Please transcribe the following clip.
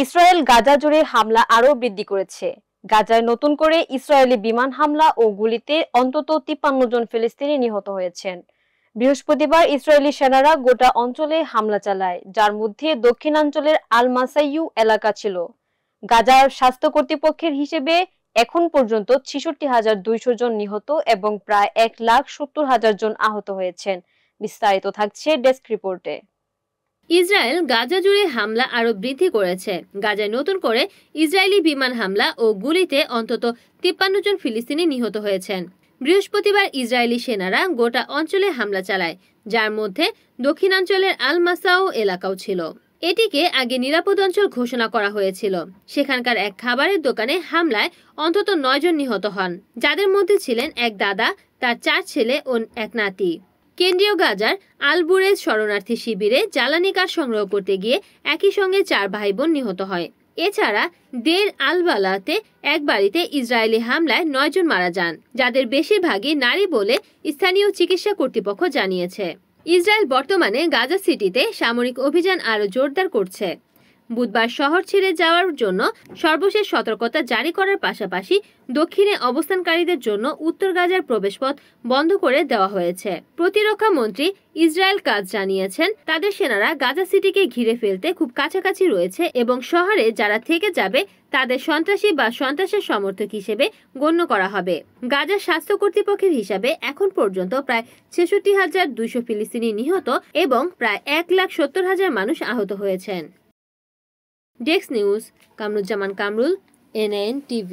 Israel Gaza জুড়ে হামলা আরও বৃদ্ধি করেছে। গাজায় নতুন করে ইসরায়েলি বিমান হামলা ও গুলিতে অন্তত 53 জন ফিলিস্তিনি নিহত হয়েছেন। বৃহস্পতিবার ইসরায়েলি সেনারা গোটা অঞ্চলে হামলা চালায়, যার মধ্যে দক্ষিণাঞ্চলের আল মাসাইউ এলাকা ছিল। গাজার স্বাস্থ্য কর্তৃপক্ষের হিসেবে এখন পর্যন্ত 66,200 জন নিহত এবং প্রায় 1,70,000 জন আহত হয়েছেন। বিস্তারিত থাকছে ডেস্ক রিপোর্টে। ইসরায়েল গাজা জুড়ে হামলা আরো বৃদ্ধি করেছে। গাজায় নতুন করে ইসরায়েলি বিমান হামলা ও গুলিতে অন্তত 53 জন ফিলিস্তিনি নিহত হয়েছেন। বৃহস্পতিবার ইসরায়েলি সেনারা গোটা অঞ্চলে হামলা চালায়, যার মধ্যে দক্ষিণাঞ্চলের আল মাসাও এলাকাও ছিল। এটিকে আগে নিরাপদ অঞ্চল ঘোষণা করা হয়েছিল। সেখানকার এক খাবারের দোকানে হামলায় অন্তত 9 জন নিহত হন, যাদের মধ্যে ছিলেন এক দাদা, তার 4 ছেলে ও এক নাতি। কেন্দ্রীয় গাজার আল-বুরেজ শরণার্থী শিবিরে জ্বালানি কাঠ সংগ্রহ করতে গিয়ে একই সঙ্গে 4 ভাই বোন নিহত হয়। এছাড়া দের আল-বালাতে এক বাড়িতে ইসরায়েলি হামলায় 9 জন মারা যান, যাদের বেশিরভাগই নারী বলে স্থানীয় চিকিৎসা কর্তৃপক্ষ জানিয়েছে। ইসরায়েল বর্তমানে গাজা সিটিতে সামরিক অভিযান আরও জোরদার করছে। বুধবার শহর ছেড়ে যাওয়ার জন্য সর্বশেষ সতর্কতা জারি করার পাশাপাশি দক্ষিণে অবস্থানকারীদের জন্য উত্তর গাজার প্রবেশপথ বন্ধ করে দেওয়া হয়েছে। প্রতিরক্ষা মন্ত্রী ইসরায়েল কাজ জানিয়েছেন, তাদের সেনারা গাজা সিটিকে ঘিরে ফেলতে খুব কাছাকাছি রয়েছে এবং শহরে যারা থেকে যাবে তাদের সন্ত্রাসী বা সন্ত্রাসের সমর্থক হিসেবে গণ্য করা হবে। গাজার স্বাস্থ্য কর্তৃপক্ষের হিসাবে এখন পর্যন্ত প্রায় 66,200 ফিলিস্তিনি নিহত এবং প্রায় 1,70,000 মানুষ আহত হয়েছেন। Desk news, Kamruzzaman Kamrul, NN TV।